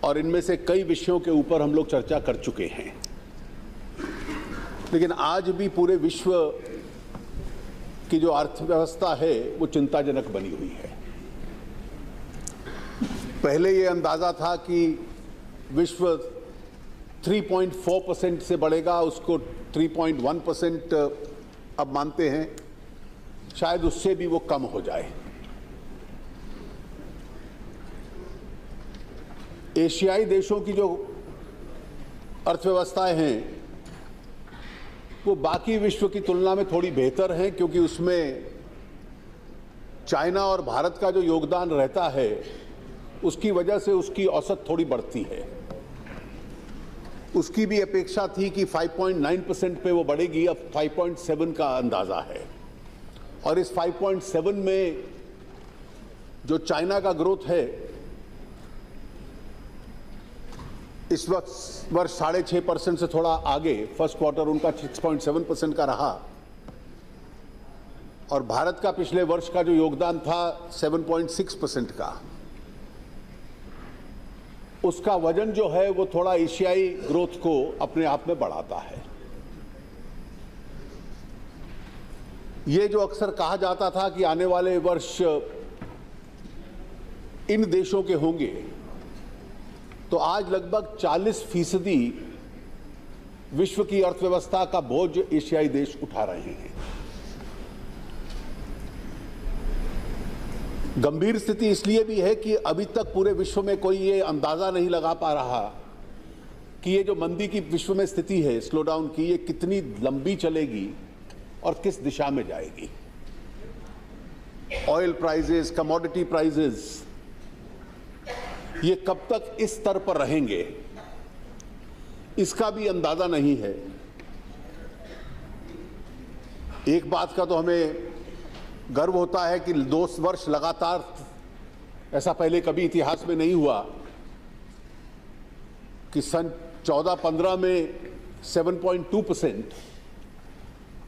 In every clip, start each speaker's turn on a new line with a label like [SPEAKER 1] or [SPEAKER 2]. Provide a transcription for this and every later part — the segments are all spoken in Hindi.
[SPEAKER 1] और इनमें से कई विषयों के ऊपर हम लोग चर्चा कर चुके हैं, लेकिन आज भी पूरे विश्व की जो अर्थव्यवस्था है वो चिंताजनक बनी हुई है। पहले ये अंदाजा था कि विश्व 3.4% से बढ़ेगा, उसको 3.1% अब मानते हैं, शायद उससे भी वो कम हो जाए। एशियाई देशों की जो अर्थव्यवस्थाएं हैं वो बाकी विश्व की तुलना में थोड़ी बेहतर हैं, क्योंकि उसमें चाइना और भारत का जो योगदान रहता है उसकी वजह से उसकी औसत थोड़ी बढ़ती है। उसकी भी अपेक्षा थी कि 5.9% पे वो बढ़ेगी, अब 5.7 का अंदाजा है। और इस 5.7 में जो चाइना का ग्रोथ है इस वक्त वर्ष 6.5% से थोड़ा आगे, फर्स्ट क्वार्टर उनका 6.7% का रहा, और भारत का पिछले वर्ष का जो योगदान था 7.6% का, उसका वजन जो है वो थोड़ा एशियाई ग्रोथ को अपने आप में बढ़ाता है। ये जो अक्सर कहा जाता था कि आने वाले वर्ष इन देशों के होंगे, तो आज लगभग 40% विश्व की अर्थव्यवस्था का बोझ एशियाई देश उठा रहे हैं। गंभीर स्थिति इसलिए भी है कि अभी तक पूरे विश्व में कोई ये अंदाजा नहीं लगा पा रहा कि ये जो मंदी की विश्व में स्थिति है, स्लो डाउन की, ये कितनी लंबी चलेगी और किस दिशा में जाएगी। ऑयल प्राइसेस, कमोडिटी प्राइसेस, ये कब तक इस स्तर पर रहेंगे इसका भी अंदाजा नहीं है। एक बात का तो हमें गर्व होता है कि 2 वर्ष लगातार, ऐसा पहले कभी इतिहास में नहीं हुआ कि सन 14-15 में 7.2%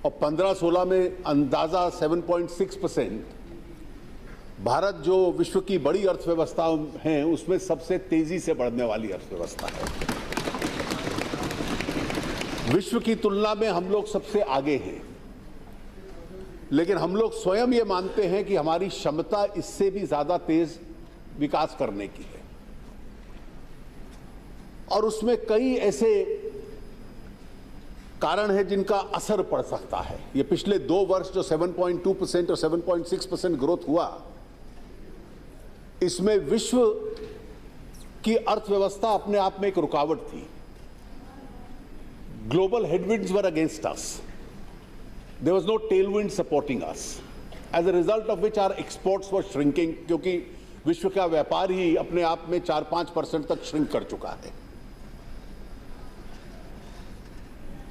[SPEAKER 1] और 15-16 में अंदाजा 7.6%। भारत जो विश्व की बड़ी अर्थव्यवस्थाओं हैं उसमें सबसे तेजी से बढ़ने वाली अर्थव्यवस्था है। विश्व की तुलना में हम लोग सबसे आगे हैं, लेकिन हम लोग स्वयं ये मानते हैं कि हमारी क्षमता इससे भी ज्यादा तेज विकास करने की है, और उसमें कई ऐसे कारण हैं जिनका असर पड़ सकता है। ये पिछले 2 वर्ष जो 7.2% और 7.6% ग्रोथ हुआ, इसमें विश्व की अर्थव्यवस्था अपने आप में एक रुकावट थी। Global headwinds were against us, there was no tailwind supporting us, as a result of which our exports were shrinking, क्योंकि विश्व का व्यापार ही अपने आप में 4-5% तक श्रिंक कर चुका है।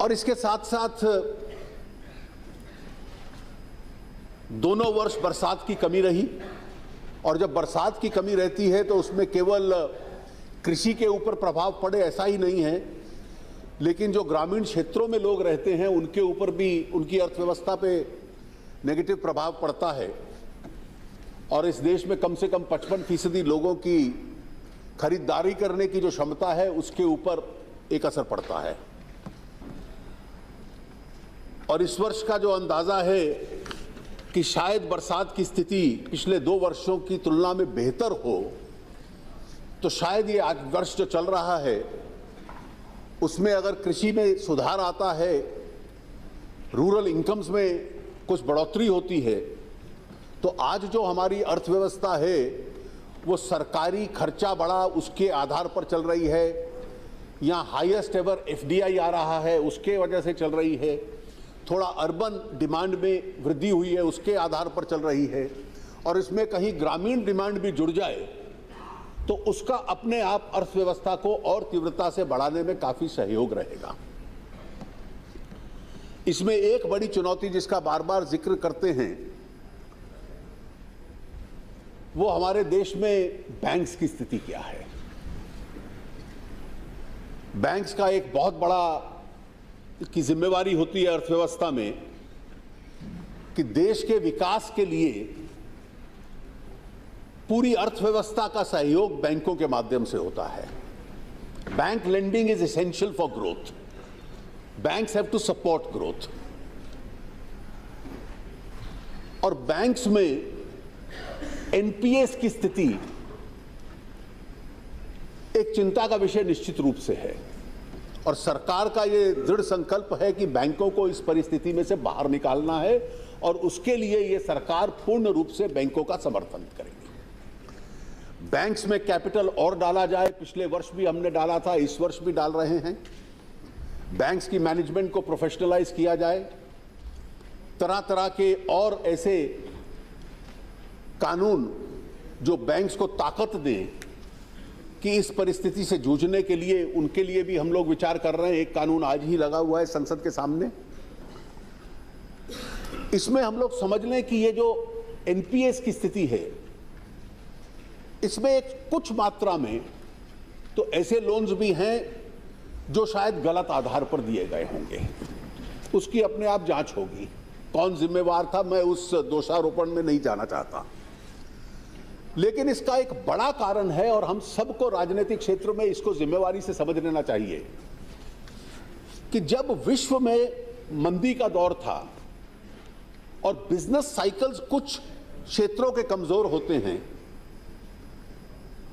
[SPEAKER 1] और इसके साथ साथ दोनों वर्ष बरसात की कमी रही, और जब बरसात की कमी रहती है तो उसमें केवल कृषि के ऊपर प्रभाव पड़े ऐसा ही नहीं है, लेकिन जो ग्रामीण क्षेत्रों में लोग रहते हैं उनके ऊपर भी, उनकी अर्थव्यवस्था पे नेगेटिव प्रभाव पड़ता है। और इस देश में कम से कम 55% लोगों की खरीदारी करने की जो क्षमता है उसके ऊपर एक असर पड़ता है। और इस वर्ष का जो अंदाजा है कि शायद बरसात की स्थिति पिछले 2 वर्षों की तुलना में बेहतर हो, तो शायद ये आज वर्ष जो चल रहा है उसमें अगर कृषि में सुधार आता है, रूरल इनकम्स में कुछ बढ़ोतरी होती है, तो आज जो हमारी अर्थव्यवस्था है वो सरकारी खर्चा बढ़ा उसके आधार पर चल रही है, यहाँ हाईएस्ट एवर FDI आ रहा है उसके वजह से चल रही है, थोड़ा अर्बन डिमांड में वृद्धि हुई है उसके आधार पर चल रही है, और इसमें कहीं ग्रामीण डिमांड भी जुड़ जाए तो उसका अपने आप अर्थव्यवस्था को और तीव्रता से बढ़ाने में काफी सहयोग रहेगा। इसमें एक बड़ी चुनौती जिसका बार बार जिक्र करते हैं वो हमारे देश में बैंक्स की स्थिति क्या है। बैंक्स का एक बहुत बड़ा की जिम्मेवारी होती है अर्थव्यवस्था में कि देश के विकास के लिए पूरी अर्थव्यवस्था का सहयोग बैंकों के माध्यम से होता है। Bank lending is essential for growth. Banks have to support growth. और बैंक्स में एनपीएस की स्थिति एक चिंता का विषय निश्चित रूप से है और सरकार का ये दृढ़ संकल्प है कि बैंकों को इस परिस्थिति में से बाहर निकालना है और उसके लिए ये सरकार पूर्ण रूप से बैंकों का समर्थन करेगी। बैंक्स में कैपिटल और डाला जाए, पिछले वर्ष भी हमने डाला था, इस वर्ष भी डाल रहे हैं। बैंक्स की मैनेजमेंट को प्रोफेशनलाइज किया जाए, तरह तरह के और ऐसे कानून जो बैंक्स को ताकत दें कि इस परिस्थिति से जूझने के लिए, उनके लिए भी हम लोग विचार कर रहे हैं। एक कानून आज ही लगा हुआ है संसद के सामने। इसमें हम लोग समझ लें कि ये जो एनपीएस की स्थिति है, इसमें एक कुछ मात्रा में तो ऐसे लोन्स भी हैं जो शायद गलत आधार पर दिए गए होंगे। उसकी अपने आप जांच होगी, कौन जिम्मेवार था, मैं उस दोषारोपण में नहीं जाना चाहता। लेकिन इसका एक बड़ा कारण है और हम सबको राजनीतिक क्षेत्र में इसको जिम्मेवारी से समझ लेना चाहिए कि जब विश्व में मंदी का दौर था और बिजनेस साइकिल्स कुछ क्षेत्रों के कमजोर होते हैं,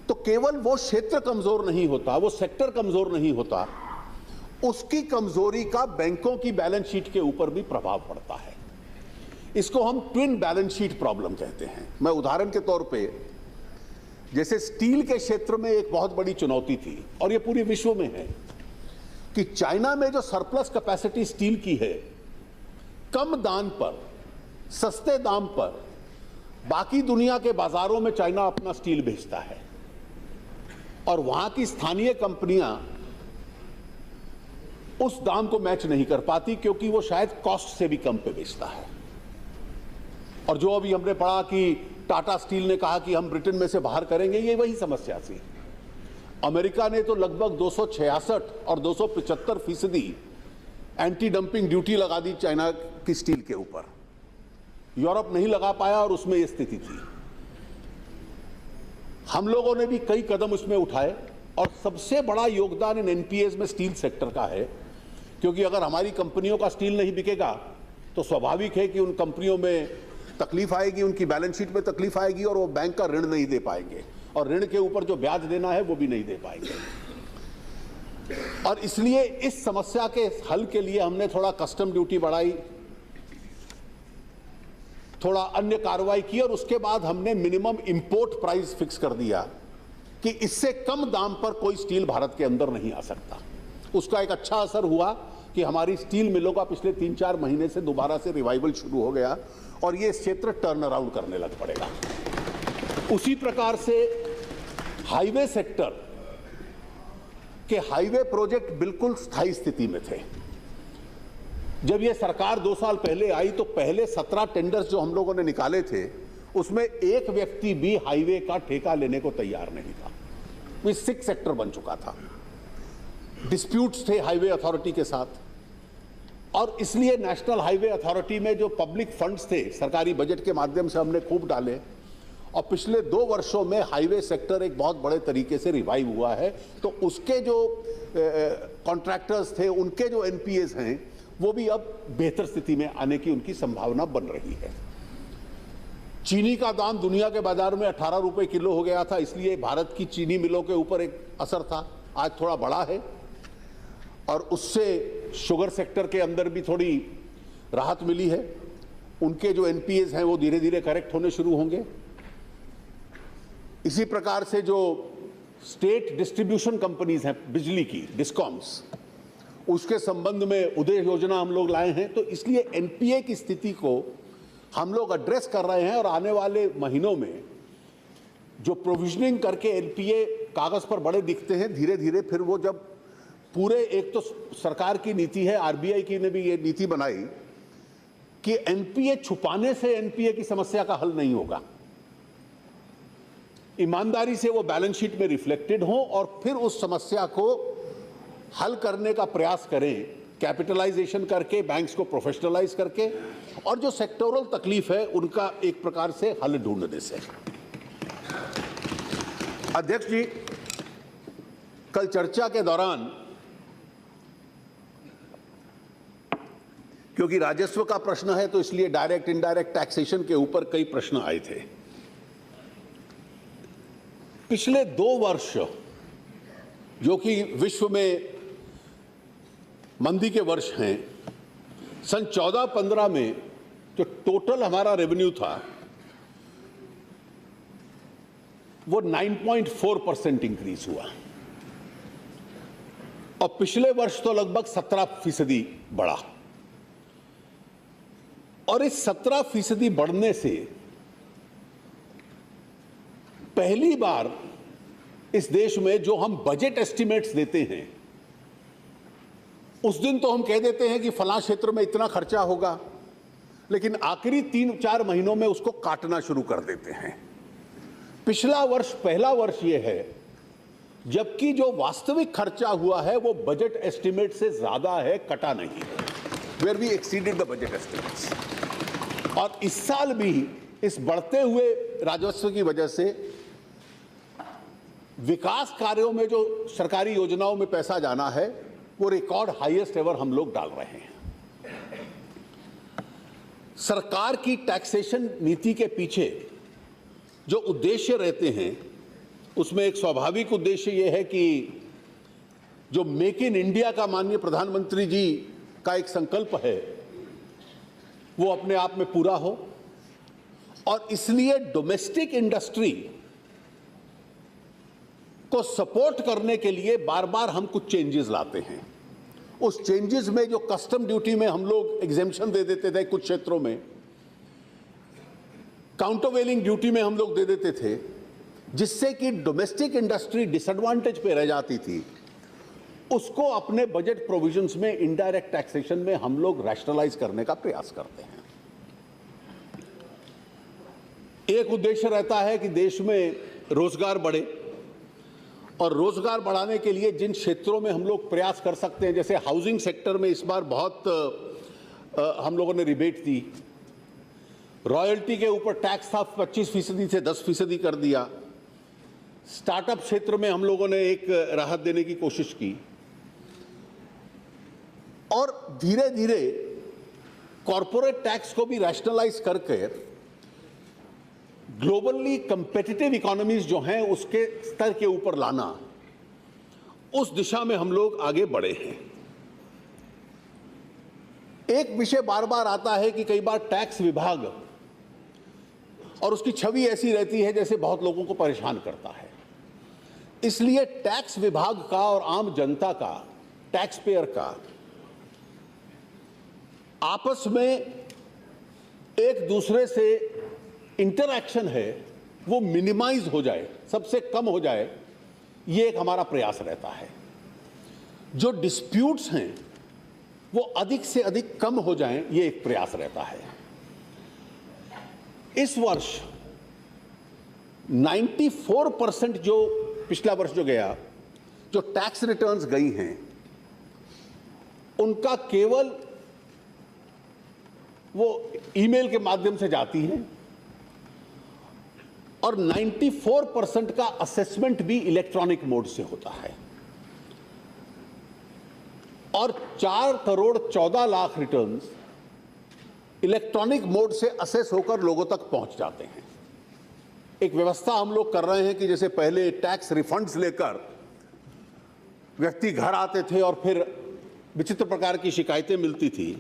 [SPEAKER 1] तो केवल वो क्षेत्र कमजोर नहीं होता, वो सेक्टर कमजोर नहीं होता, उसकी कमजोरी का बैंकों की बैलेंस शीट के ऊपर भी प्रभाव पड़ता है। इसको हम ट्विन बैलेंस शीट प्रॉब्लम कहते हैं। मैं उदाहरण के तौर पे, जैसे स्टील के क्षेत्र में एक बहुत बड़ी चुनौती थी और ये पूरे विश्व में है कि चाइना में जो सरप्लस कैपेसिटी स्टील की है, कम दाम पर, सस्ते दाम पर बाकी दुनिया के बाजारों में चाइना अपना स्टील बेचता है और वहां की स्थानीय कंपनियां उस दाम को मैच नहीं कर पाती क्योंकि वो शायद कॉस्ट से भी कम पे बेचता है। और जो अभी हमने पढ़ा कि टाटा स्टील ने कहा कि हम ब्रिटेन में से बाहर करेंगे, ये वही समस्या थी। अमेरिका ने तो लगभग 266 और 275% एंटी डंपिंग ड्यूटी लगा दी चाइना की स्टील के ऊपर। यूरोप नहीं लगा पाया और उसमें यह स्थिति थी। हम लोगों ने भी कई कदम उसमें उठाए और सबसे बड़ा योगदान इन एनपीएस में स्टील सेक्टर का है, क्योंकि अगर हमारी कंपनियों का स्टील नहीं बिकेगा तो स्वाभाविक है कि उन कंपनियों में तकलीफ आएगी, उनकी बैलेंस शीट में तकलीफ आएगी और वो बैंक का ऋण नहीं दे पाएंगे और ऋण के ऊपर जो ब्याज देना है वो भी नहीं दे पाएंगे। और इसलिए इस समस्या के हल के लिए हमने थोड़ा कस्टम ड्यूटी बढ़ाई, थोड़ा अन्य कार्रवाई की और उसके बाद हमने मिनिमम इंपोर्ट प्राइस फिक्स कर दिया कि इससे कम दाम पर कोई स्टील भारत के अंदर नहीं आ सकता। उसका एक अच्छा असर हुआ कि हमारी स्टील मिलों का पिछले 3-4 महीने से दोबारा से रिवाइवल शुरू हो गया और ये क्षेत्र टर्न अराउंड करने लग पड़ेगा। उसी प्रकार से हाईवे सेक्टर के हाईवे प्रोजेक्ट बिल्कुल स्थायी स्थिति में थे। जब ये सरकार 2 साल पहले आई तो पहले 17 टेंडर्स जो हम लोगों ने निकाले थे, उसमें एक व्यक्ति भी हाईवे का ठेका लेने को तैयार नहीं था। वो 6 सेक्टर बन चुका था। डिस्प्यूट्स थे हाईवे अथॉरिटी के साथ और इसलिए नेशनल हाईवे अथॉरिटी में जो पब्लिक फंड्स थे सरकारी बजट के माध्यम से हमने खूब डाले और पिछले 2 वर्षों में हाईवे सेक्टर एक बहुत बड़े तरीके से रिवाइव हुआ है। तो उसके जो कॉन्ट्रैक्टर्स थे, उनके जो एनपीएस हैं, वो भी अब बेहतर स्थिति में आने की उनकी संभावना बन रही है। चीनी का दाम दुनिया के बाजार में 18 रुपए किलो हो गया था, इसलिए भारत की चीनी मिलों के ऊपर एक असर था। आज थोड़ा बड़ा है और उससे शुगर सेक्टर के अंदर भी थोड़ी राहत मिली है। उनके जो एनपीएस हैं वो धीरे धीरे करेक्ट होने शुरू होंगे। इसी प्रकार से जो स्टेट डिस्ट्रीब्यूशन कंपनीज हैं बिजली की, डिस्कॉम्स, उसके संबंध में उदय योजना हम लोग लाए हैं। तो इसलिए एनपीए की स्थिति को हम लोग एड्रेस कर रहे हैं और आने वाले महीनों में जो प्रोविजनिंग करके एनपीए कागज पर बड़े दिखते हैं, धीरे धीरे फिर वो जब पूरे, एक तो सरकार की नीति है, आरबीआई की ने भी ये नीति बनाई कि एनपीए छुपाने से एनपीए की समस्या का हल नहीं होगा। ईमानदारी से वो बैलेंस शीट में रिफ्लेक्टेड हो और फिर उस समस्या को हल करने का प्रयास करें, कैपिटलाइजेशन करके, बैंक्स को प्रोफेशनलाइज करके और जो सेक्टोरल तकलीफ है उनका एक प्रकार से हल ढूंढने से। अध्यक्ष जी, कल चर्चा के दौरान, क्योंकि राजस्व का प्रश्न है तो इसलिए डायरेक्ट इनडायरेक्ट टैक्सेशन के ऊपर कई प्रश्न आए थे। पिछले 2 वर्ष जो कि विश्व में मंदी के वर्ष हैं, सन 14-15 में जो टोटल हमारा रेवेन्यू था वो 9.4% इंक्रीज हुआ और पिछले वर्ष तो लगभग 17% बढ़ा। और इस 17% बढ़ने से पहली बार इस देश में जो हम बजट एस्टिमेट्स देते हैं, उस दिन तो हम कह देते हैं कि फलां क्षेत्र में इतना खर्चा होगा, लेकिन आखिरी 3-4 महीनों में उसको काटना शुरू कर देते हैं। पिछला वर्ष पहला वर्ष यह है जबकि जो वास्तविक खर्चा हुआ है वो बजट एस्टिमेट से ज्यादा है, कटा नहीं, where we exceeded the budget estimates. और इस साल भी इस बढ़ते हुए राजस्व की वजह से विकास कार्यों में जो सरकारी योजनाओं में पैसा जाना है वो रिकॉर्ड हाईएस्ट एवर हम लोग डाल रहे हैं। सरकार की टैक्सेशन नीति के पीछे जो उद्देश्य रहते हैं उसमें एक स्वाभाविक उद्देश्य यह है कि जो मेक इन इंडिया का माननीय प्रधानमंत्री जी का एक संकल्प है वो अपने आप में पूरा हो, और इसलिए डोमेस्टिक इंडस्ट्री को सपोर्ट करने के लिए बार बार हम कुछ चेंजेस लाते हैं। उस चेंजेस में जो कस्टम ड्यूटी में हम लोग एग्जेम्पशन दे देते थे, कुछ क्षेत्रों में काउंटरवेलिंग ड्यूटी में हम लोग दे देते थे, जिससे कि डोमेस्टिक इंडस्ट्री डिसएडवांटेज पे रह जाती थी, उसको अपने बजट प्रोविजंस में इनडायरेक्ट टैक्सेशन में हम लोग रैशनलाइज करने का प्रयास करते हैं। एक उद्देश्य रहता है कि देश में रोजगार बढ़े, और रोजगार बढ़ाने के लिए जिन क्षेत्रों में हम लोग प्रयास कर सकते हैं, जैसे हाउसिंग सेक्टर में इस बार बहुत हम लोगों ने रिबेट दी, रॉयल्टी के ऊपर टैक्स था 25% से 10% कर दिया, स्टार्टअप क्षेत्र में हम लोगों ने एक राहत देने की कोशिश की, और धीरे धीरे कॉरपोरेट टैक्स को भी रैशनलाइज करके ग्लोबली कंपेटिटिव इकोनॉमीज जो हैं उसके स्तर के ऊपर लाना, उस दिशा में हम लोग आगे बढ़े हैं। एक विषय बार बार आता है कि कई बार टैक्स विभाग, और उसकी छवि ऐसी रहती है जैसे बहुत लोगों को परेशान करता है, इसलिए टैक्स विभाग का और आम जनता का, टैक्स पेयर का आपस में एक दूसरे से इंटरैक्शन है वो मिनिमाइज हो जाए, सबसे कम हो जाए, ये एक हमारा प्रयास रहता है। जो डिस्प्यूट्स हैं वो अधिक से अधिक कम हो जाएं, ये एक प्रयास रहता है। इस वर्ष 94% जो पिछला वर्ष जो गया, जो टैक्स रिटर्न्स गई हैं, उनका केवल वो ईमेल के माध्यम से जाती हैं, और 94% का असेसमेंट भी इलेक्ट्रॉनिक मोड से होता है, और 4,14,00,000 रिटर्न्स इलेक्ट्रॉनिक मोड से असेस होकर लोगों तक पहुंच जाते हैं। एक व्यवस्था हम लोग कर रहे हैं कि जैसे पहले टैक्स रिफंड्स लेकर व्यक्ति घर आते थे और फिर विचित्र प्रकार की शिकायतें मिलती थी,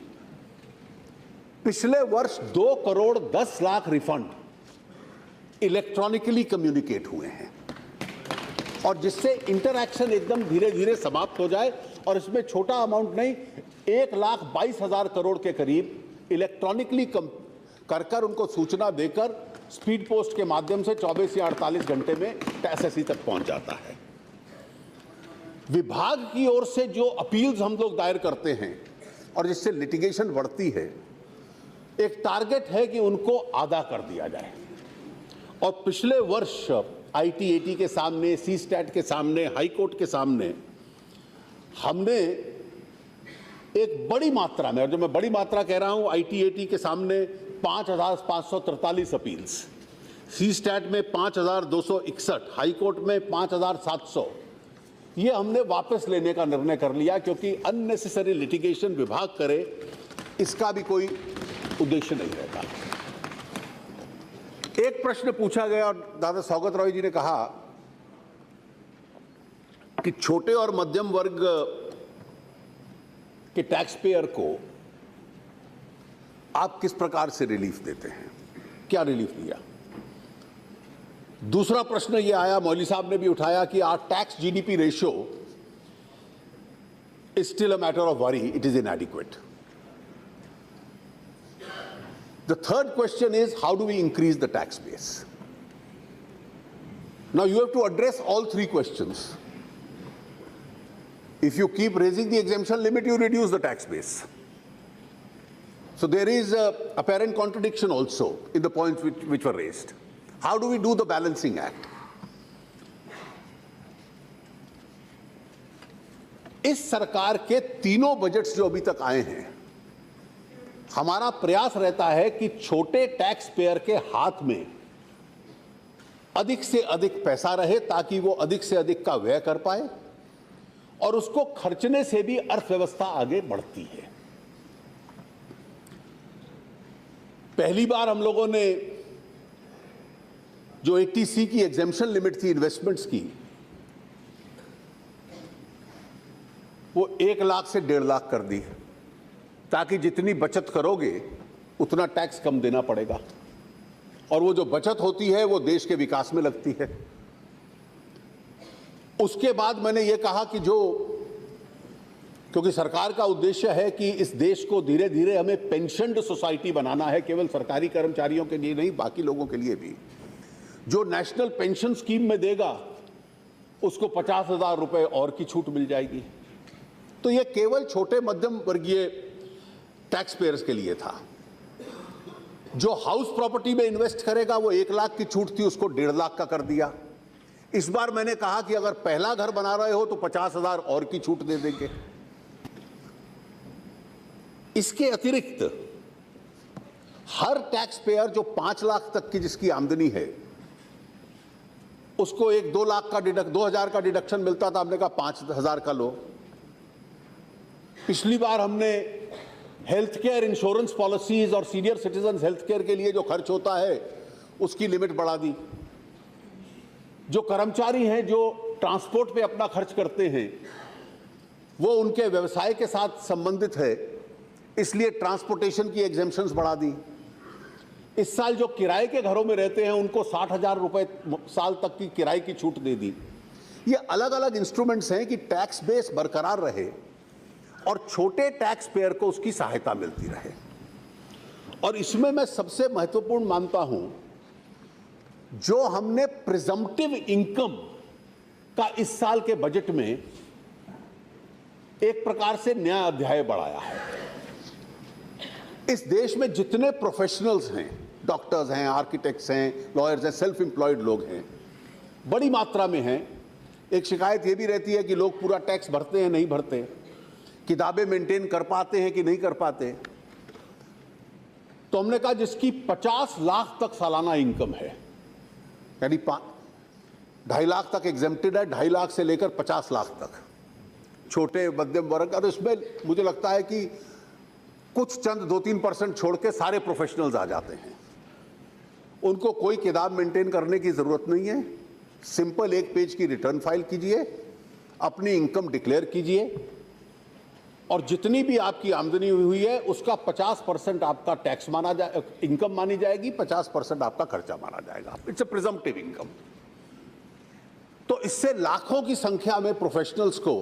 [SPEAKER 1] पिछले वर्ष 2,10,00,000 रिफंड इलेक्ट्रॉनिकली कम्युनिकेट हुए हैं, और जिससे इंटरैक्शन एकदम धीरे धीरे समाप्त हो जाए। और इसमें छोटा अमाउंट नहीं, 1,22,000 करोड़ के करीब इलेक्ट्रॉनिकली कर उनको सूचना देकर स्पीड पोस्ट के माध्यम से 24 या 48 घंटे में एसएससी तक पहुंच जाता है। विभाग की ओर से जो अपील्स हम लोग दायर करते हैं और जिससे लिटिगेशन बढ़ती है, एक टारगेट है कि उनको आधा कर दिया जाए। और पिछले वर्ष आईटीएटी के सामने, सी स्टैट के सामने, हाई कोर्ट के सामने हमने एक बड़ी मात्रा में, और जो मैं बड़ी मात्रा कह रहा हूं, आईटीएटी के सामने 5,543 अपील्स, सी स्टैट में 5,261, हाई कोर्ट में 5,700, ये हमने वापस लेने का निर्णय कर लिया, क्योंकि अननेसेसरी लिटिगेशन विभाग करे, इसका भी कोई उद्देश्य नहीं रहता। एक प्रश्न पूछा गया और दादा सौगत रॉय जी ने कहा कि छोटे और मध्यम वर्ग के टैक्स पेयर को आप किस प्रकार से रिलीफ देते हैं, क्या रिलीफ दिया। दूसरा प्रश्न यह आया, मौली साहब ने भी उठाया कि our tax GDP ratio is still a matter of worry, it is inadequate. The third question is, how do we increase the tax base? Now you have to address all three questions. If you keep raising the exemption limit, you reduce the tax base. So there is a apparent contradiction also in the points which were raised. How do we do the balancing act? इस सरकार के तीनों बजट्स जो अभी तक आए हैं, हमारा प्रयास रहता है कि छोटे टैक्स पेयर के हाथ में अधिक से अधिक पैसा रहे, ताकि वो अधिक से अधिक का व्यय कर पाए, और उसको खर्चने से भी अर्थव्यवस्था आगे बढ़ती है। पहली बार हम लोगों ने जो 80C की एग्जेम्पशन लिमिट थी इन्वेस्टमेंट्स की, वो 1 लाख से 1.5 लाख कर दी, ताकि जितनी बचत करोगे उतना टैक्स कम देना पड़ेगा, और वो जो बचत होती है वो देश के विकास में लगती है। उसके बाद मैंने ये कहा कि क्योंकि सरकार का उद्देश्य है कि इस देश को धीरे धीरे हमें पेंशन्ड सोसाइटी बनाना है, केवल सरकारी कर्मचारियों के लिए नहीं, बाकी लोगों के लिए भी। जो नेशनल पेंशन स्कीम में देगा उसको 50,000 रुपए और की छूट मिल जाएगी। तो ये केवल छोटे मध्यम वर्गीय टैक्स पेयर्स के लिए था। जो हाउस प्रॉपर्टी में इन्वेस्ट करेगा वो 1 लाख की छूट थी, उसको 1.5 लाख का कर दिया। इस बार मैंने कहा कि अगर पहला घर बना रहे हो तो 50,000 और की छूट दे देंगे। इसके अतिरिक्त हर टैक्स पेयर जो 5 लाख तक की जिसकी आमदनी है, उसको 2 लाख का 2,000 का डिडक्शन मिलता था, हमने कहा 5,000 का लो। पिछली बार हमने हेल्थ केयर इंश्योरेंस पॉलिसीज और सीनियर सिटीजन हेल्थ केयर के लिए जो खर्च होता है उसकी लिमिट बढ़ा दी। जो कर्मचारी हैं जो ट्रांसपोर्ट पे अपना खर्च करते हैं, वो उनके व्यवसाय के साथ संबंधित है, इसलिए ट्रांसपोर्टेशन की एग्जेम्पशंस बढ़ा दी। इस साल जो किराए के घरों में रहते हैं उनको 60,000 रुपए साल तक की किराए की छूट दे दी। ये अलग अलग इंस्ट्रूमेंट्स हैं कि टैक्स बेस बरकरार रहे और छोटे टैक्स पेयर को उसकी सहायता मिलती रहे। और इसमें मैं सबसे महत्वपूर्ण मानता हूं, जो हमने प्रिजम्पटिव इनकम का इस साल के बजट में एक प्रकार से नया अध्याय बढ़ाया है। इस देश में जितने प्रोफेशनल्स हैं, डॉक्टर्स हैं, आर्किटेक्ट्स हैं, लॉयर्स हैं, सेल्फ एम्प्लॉयड लोग हैं, बड़ी मात्रा में हैं। एक शिकायत ये भी रहती है कि लोग पूरा टैक्स भरते हैं, नहीं भरते, किताबें मेंटेन कर पाते हैं कि नहीं कर पाते। तो हमने कहा जिसकी 50 लाख तक सालाना इनकम है, यानी 2.5 लाख तक एग्जेम्प्टेड है, 2.5 लाख से लेकर 50 लाख तक छोटे मध्यम वर्ग। और इसमें मुझे लगता है कि कुछ चंद 2-3% छोड़ के सारे प्रोफेशनल्स आ जाते हैं। उनको कोई किताब मेंटेन करने की जरूरत नहीं है। सिंपल 1 पेज की रिटर्न फाइल कीजिए, अपनी इनकम डिक्लेयर कीजिए, और जितनी भी आपकी आमदनी हुई है उसका 50% आपका टैक्स माना जाए, इनकम मानी जाएगी, 50% आपका खर्चा माना जाएगा। It's a presumptive income. तो इससे लाखों की संख्या में प्रोफेशनल्स को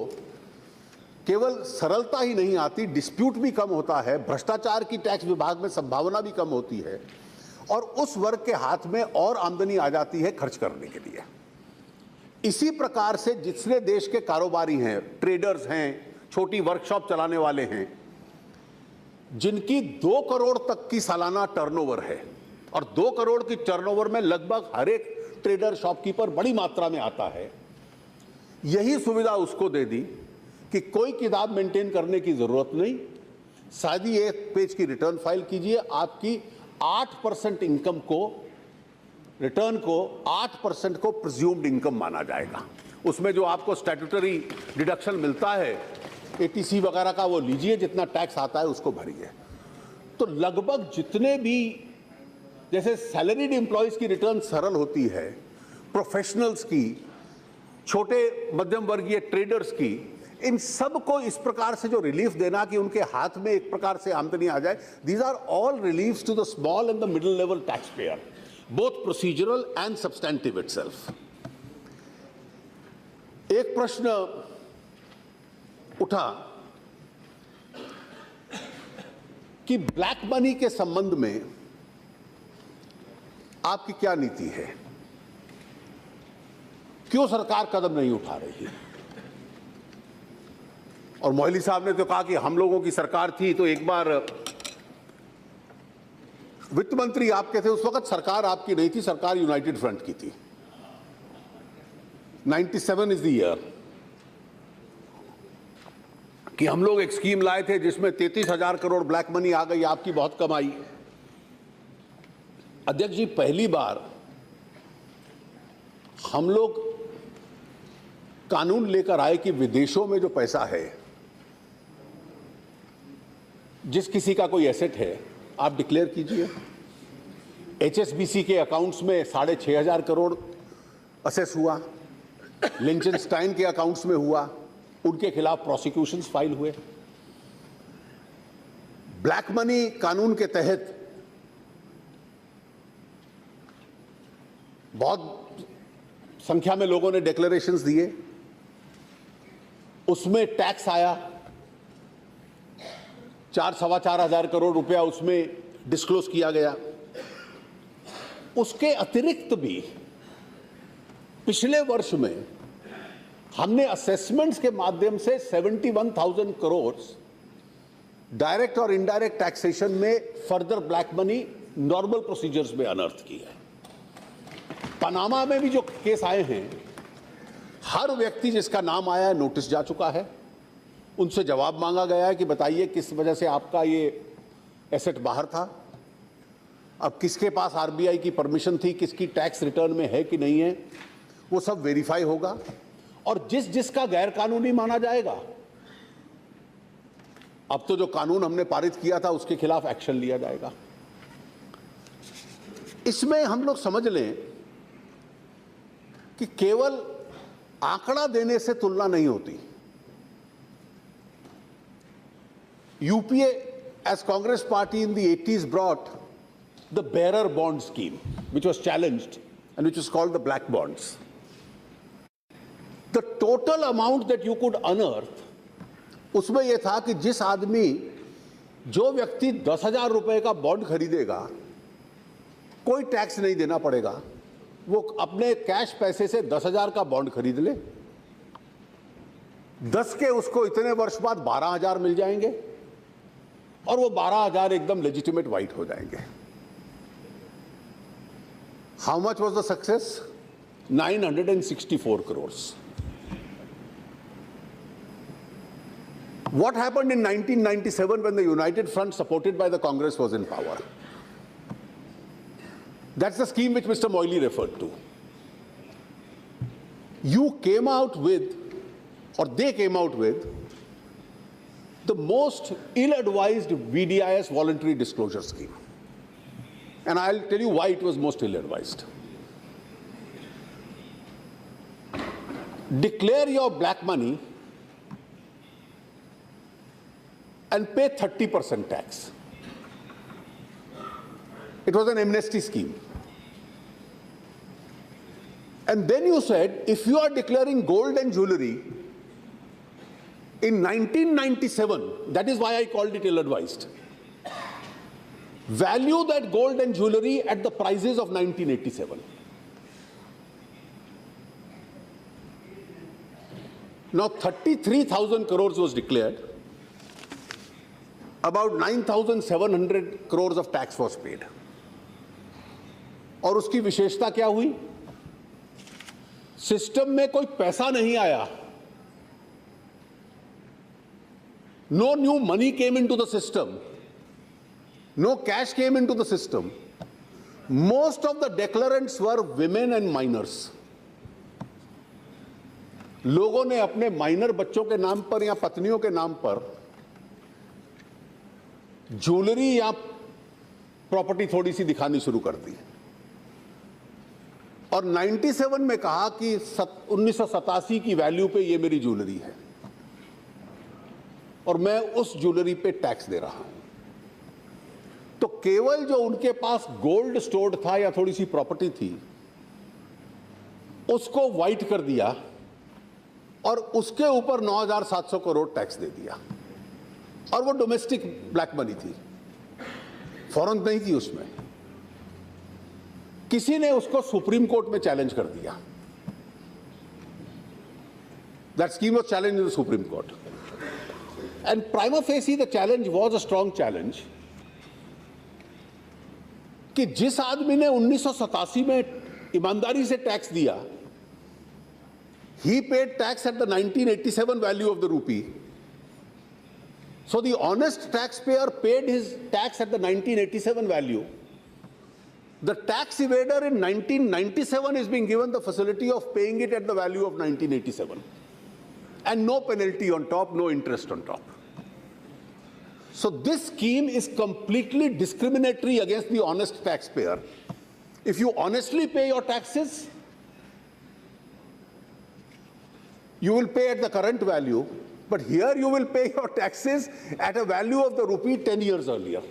[SPEAKER 1] केवल सरलता ही नहीं आती, डिस्प्यूट भी कम होता है, भ्रष्टाचार की टैक्स विभाग में संभावना भी कम होती है, और उस वर्ग के हाथ में और आमदनी आ जाती है खर्च करने के लिए। इसी प्रकार से जितने देश के कारोबारी हैं, ट्रेडर्स हैं, छोटी वर्कशॉप चलाने वाले हैं, जिनकी 2 करोड़ तक की सालाना टर्नओवर है, और 2 करोड़ की टर्नओवर में लगभग हर एक ट्रेडर शॉपकीपर बड़ी मात्रा में आता है, यही सुविधा उसको दे दी कि कोई किताब मेंटेन करने की जरूरत नहीं, सादी 1 पेज की रिटर्न फाइल कीजिए, आपकी 8% इनकम को, रिटर्न को 8% को प्रिज्यूम्ड इनकम माना जाएगा। उसमें जो आपको स्टैट्यूटरी डिडक्शन मिलता है एटीसी वगैरह का, वो लीजिए, जितना टैक्स आता है उसको भरिए। तो लगभग जितने भी, जैसे सैलरीड एम्प्लॉयज की रिटर्न सरल होती है, प्रोफेशनल्स की, छोटे मध्यम वर्गीय ट्रेडर्स की, इन सब को इस प्रकार से जो रिलीफ देना कि उनके हाथ में एक प्रकार से आमदनी आ जाए, these are all reliefs to the small and the middle level tax payer, both procedural and substantive itself. एक प्रश्न उठा कि ब्लैक मनी के संबंध में आपकी क्या नीति है, क्यों सरकार कदम नहीं उठा रही है? और मोहली साहब ने तो कहा कि हम लोगों की सरकार थी, तो एक बार वित्त मंत्री आपके थे, उस वक्त सरकार आपकी नहीं थी, सरकार यूनाइटेड फ्रंट की थी। 97 इज द ईयर कि हम लोग एक स्कीम लाए थे जिसमें 33,000 करोड़ ब्लैक मनी आ गई, आपकी बहुत कमाई। अध्यक्ष जी, पहली बार हम लोग कानून लेकर आए कि विदेशों में जो पैसा है, जिस किसी का कोई एसेट है, आप डिक्लेयर कीजिए। एचएसबीसी के अकाउंट्स में 6,500 करोड़ असेस हुआ, लिंचनस्टाइन के अकाउंट्स में हुआ, उनके खिलाफ प्रोसिक्यूशंस फाइल हुए। ब्लैक मनी कानून के तहत बहुत संख्या में लोगों ने डिक्लेरेशंस दिए, उसमें टैक्स आया, 4-4,500 करोड़ रुपया उसमें डिस्क्लोज किया गया। उसके अतिरिक्त भी पिछले वर्ष में हमने असेसमेंट्स के माध्यम से 71,000 करोड़ डायरेक्ट और इनडायरेक्ट टैक्सेशन में further black money normal procedures में अनर्थ की है। पनामा में भी जो केस आए हैं, हर व्यक्ति जिसका नाम आया है नोटिस जा चुका है, उनसे जवाब मांगा गया है कि बताइए किस वजह से आपका ये एसेट बाहर था, अब किसके पास आरबीआई की परमिशन थी, किसकी टैक्स रिटर्न में है कि नहीं है, वो सब वेरीफाई होगा। और जिसका गैर कानूनी माना जाएगा, अब तो जो कानून हमने पारित किया था उसके खिलाफ एक्शन लिया जाएगा। इसमें हम लोग समझ लें कि केवल आंकड़ा देने से तुलना नहीं होती। UPA as Congress party in the 80s brought the bearer bond scheme, which was challenged and which was called the black bonds. The total amount that you could unearth, उसमें यह था कि जिस आदमी, जो व्यक्ति 10,000 रुपए का बॉन्ड खरीदेगा, कोई टैक्स नहीं देना पड़ेगा, वो अपने कैश पैसे से 10,000 का बॉन्ड खरीद ले, 10 के उसको इतने वर्ष बाद 12,000 मिल जाएंगे और वो 12,000 एकदम लेजिटिमेट वाइट हो जाएंगे। How much was the success? 964 crores. What happened in 1997 when the United Front, supported by the Congress, was in power? That's the scheme which Mr. Moily referred to. You came out with, or they came out with, the most ill-advised VDIS, voluntary disclosure scheme. And I'll tell you why it was most ill-advised. Declare your black money and pay 30% tax. It was an amnesty scheme. And then you said, if you are declaring gold and jewelry in 1997, that is why I called it ill-advised, value that gold and jewelry at the prices of 1987. Now 33,000 crores was declared. About 9,700 crores of tax was paid. और उसकी विशेषता क्या हुई? सिस्टम में कोई पैसा नहीं आया. No new money came into the system. No cash came into the system. Most of the declarants were women and minors. लोगों ने अपने माइनर बच्चों के नाम पर या पत्नियों के नाम पर ज्वेलरी या प्रॉपर्टी थोड़ी सी दिखानी शुरू कर दी और 97 में कहा कि 1987 की वैल्यू पे ये मेरी ज्वेलरी है और मैं उस ज्वेलरी पे टैक्स दे रहा हूं। तो केवल जो उनके पास गोल्ड स्टोर्ड था या थोड़ी सी प्रॉपर्टी थी उसको वाइट कर दिया और उसके ऊपर 9,700 करोड़ टैक्स दे दिया। और वो डोमेस्टिक ब्लैक मनी थी, फॉरेन नहीं थी। उसमें किसी ने उसको सुप्रीम कोर्ट में चैलेंज कर दिया। That scheme was challenged in the supreme court and prima facie the challenge was a strong challenge कि जिस आदमी ने 1987 में ईमानदारी से टैक्स दिया, he paid tax at the 1987 value of the rupee. So the honest taxpayer paid his tax at the 1987 value. The tax evader in 1997 is being given the facility of paying it at the value of 1987. And no penalty on top, no interest on top. So this scheme is completely discriminatory against the honest taxpayer. If you honestly pay your taxes, you will pay at the current value, but here you will pay your taxes at a value of the rupee 10 years earlier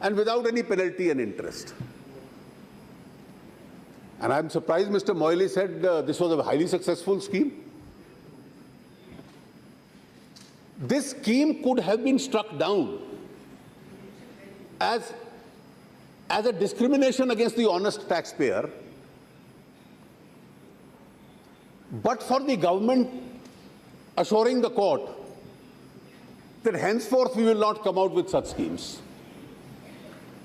[SPEAKER 1] and without any penalty and interest. And I'm surprised Mr. Moily said this was a highly successful scheme. This scheme could have been struck down as a discrimination against the honest taxpayer, but for the government assuring the court that henceforth we will not come out with such schemes.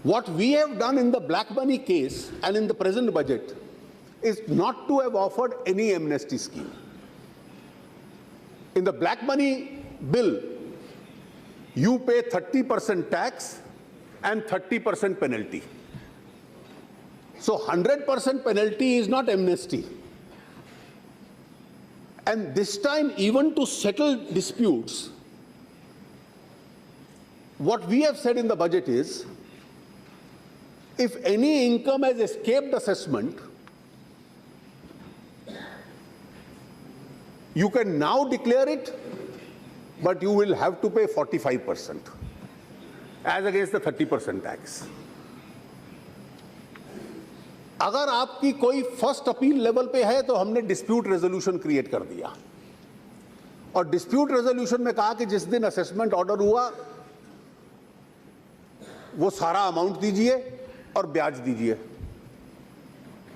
[SPEAKER 1] What we have done in the black money case and in the present budget is not to have offered any amnesty scheme. In the black money bill, you pay 30% tax and 30% penalty. So 100% penalty is not amnesty. And this time, even to settle disputes, what we have said in the budget is, if any income has escaped assessment, you can now declare it, but you will have to pay 45% as against the 30% tax. अगर आपकी कोई फर्स्ट अपील लेवल पे है तो हमने डिस्प्यूट रेजोल्यूशन क्रिएट कर दिया और डिस्प्यूट रेजोल्यूशन में कहा कि जिस दिन असेसमेंट ऑर्डर हुआ वो सारा अमाउंट दीजिए और ब्याज दीजिए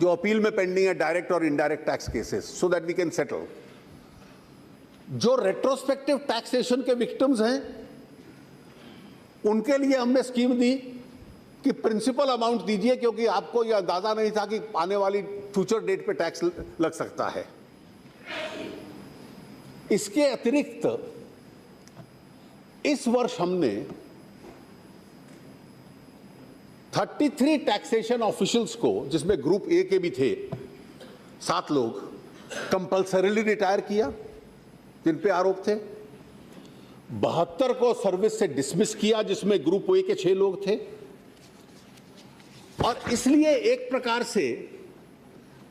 [SPEAKER 1] जो अपील में पेंडिंग है, डायरेक्ट और indirect tax cases, so that we can settle. जो रेट्रोस्पेक्टिव टैक्सेशन के विक्टिम्स हैं उनके लिए हमने स्कीम दी कि प्रिंसिपल अमाउंट दीजिए क्योंकि आपको यह अंदाजा नहीं था कि आने वाली फ्यूचर डेट पे टैक्स लग सकता है। इसके अतिरिक्त इस वर्ष हमने 33 टैक्सेशन ऑफिशियल्स को, जिसमें ग्रुप ए के भी थे 7 लोग, कंपल्सरीली रिटायर किया जिन पे आरोप थे। 72 को सर्विस से डिसमिस किया जिसमें ग्रुप ए के 6 लोग थे। और इसलिए एक प्रकार से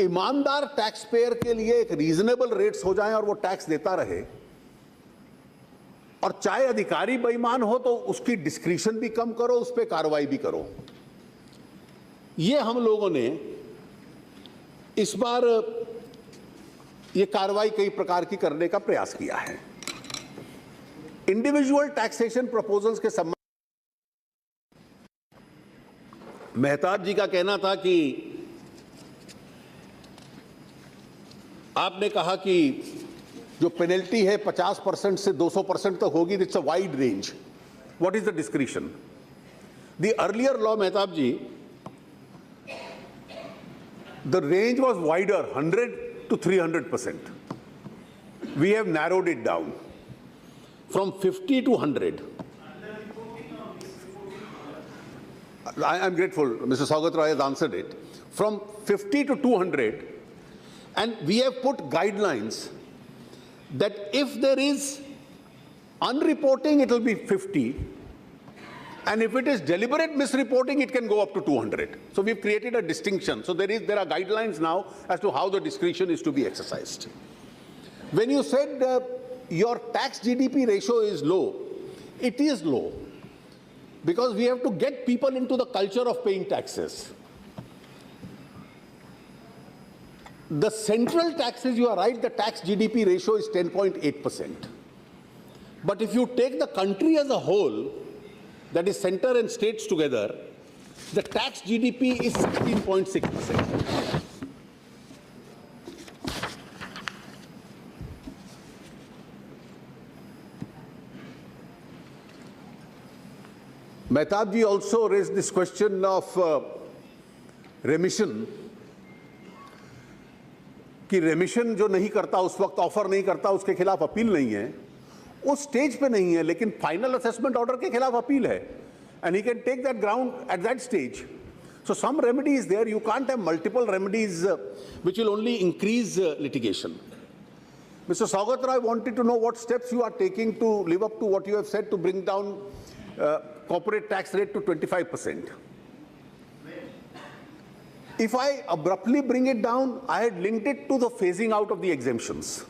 [SPEAKER 1] ईमानदार टैक्स पेयर के लिए एक रीजनेबल रेट्स हो जाएं और वो टैक्स देता रहे, और चाहे अधिकारी बेईमान हो तो उसकी डिस्क्रिशन भी कम करो, उस पर कार्रवाई भी करो। ये हम लोगों ने इस बार ये कार्रवाई कई प्रकार की करने का प्रयास किया है। इंडिविजुअल टैक्सेशन प्रपोजल्स के संबंध मेहताब जी का कहना था कि आपने कहा कि जो पेनल्टी है 50% से 200% तक होगी, it's a wide range. What is the discretion? The earlier law, Mehtab ji, the range was wider, 100 to 300%. We have narrowed it down from 50 to 100. I'm grateful, Mr. Saugat Roy has answered it. From 50 to 200, and we have put guidelines that if there is unreporting, it will be 50. And if it is deliberate misreporting, it can go up to 200. So we've created a distinction. So there are guidelines now as to how the discretion is to be exercised. When you said your tax GDP ratio is low, it is low because we have to get people into the culture of paying taxes. The central taxes, you are right, the tax GDP ratio is 10.8%. But if you take the country as a whole, that is center and states together, the tax GDP is 16.6%. Mehtab ji also raised this question of remission. कि रेमिशन जो नहीं करता उस वक्त ऑफर नहीं करता उसके खिलाफ अपील नहीं है, उस स्टेज पे नहीं है, लेकिन फाइनल असेसमेंट ऑर्डर के खिलाफ अपील है, and he can take that ground at that stage. So some remedy is there. You can't have multiple remedies which will only increase litigation. Mr. Saugat Roy wanted to know what steps you are taking to live up to what you have said to bring down corporate tax rate to 25%. If I abruptly bring it down, I had linked it to the phasing out of the exemptions.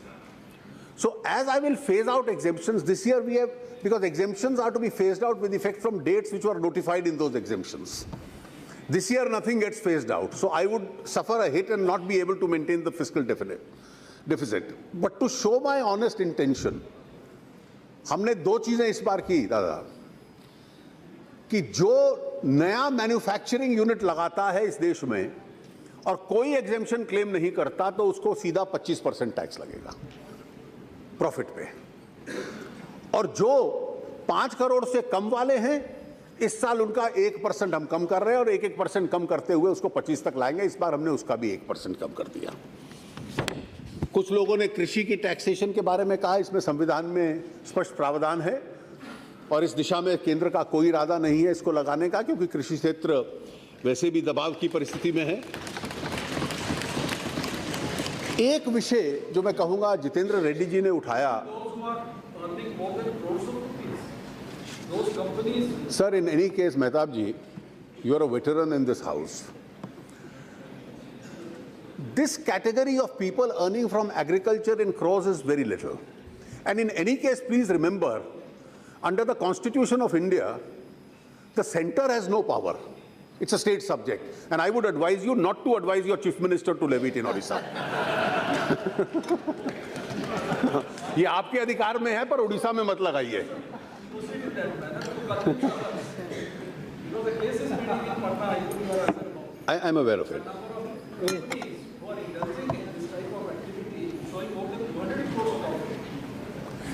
[SPEAKER 1] So as I will phase out exemptions, this year we have, because exemptions are to be phased out with effect from dates which were notified in those exemptions. This year nothing gets phased out. So I would suffer a hit and not be able to maintain the fiscal deficit. But to show my honest intention, हमने दो चीजें इस बार की दादा, कि जो नया मैन्युफैक्चरिंग यूनिट लगाता है इस देश में और कोई एग्जेम्पशन क्लेम नहीं करता तो उसको सीधा 25% टैक्स लगेगा प्रॉफिट पे, और जो 5 करोड़ से कम वाले हैं इस साल उनका 1% हम कम कर रहे हैं और 1% कम करते हुए उसको 25 तक लाएंगे. इस बार हमने उसका भी 1% कम कर दिया. कुछ लोगों ने कृषि की टैक्सेशन के बारे में कहा, इसमें संविधान में स्पष्ट प्रावधान है और इस दिशा में केंद्र का कोई इरादा नहीं है इसको लगाने का, क्योंकि कृषि क्षेत्र वैसे भी दबाव की परिस्थिति में है. एक विषय जो मैं कहूंगा जितेंद्र रेड्डी जी ने उठाया, sir, in any case Mehtab ji, you are a veteran in this house. This category of people earning from agriculture in crores is very little. And in any case, please remember, under the Constitution of India, the center has no power. It's a state subject. And I would advise you not to advise your chief minister to levy it in Odisha. ये आपके अधिकार में है, पर उड़ीसा में मत लगाइए. I am aware of it.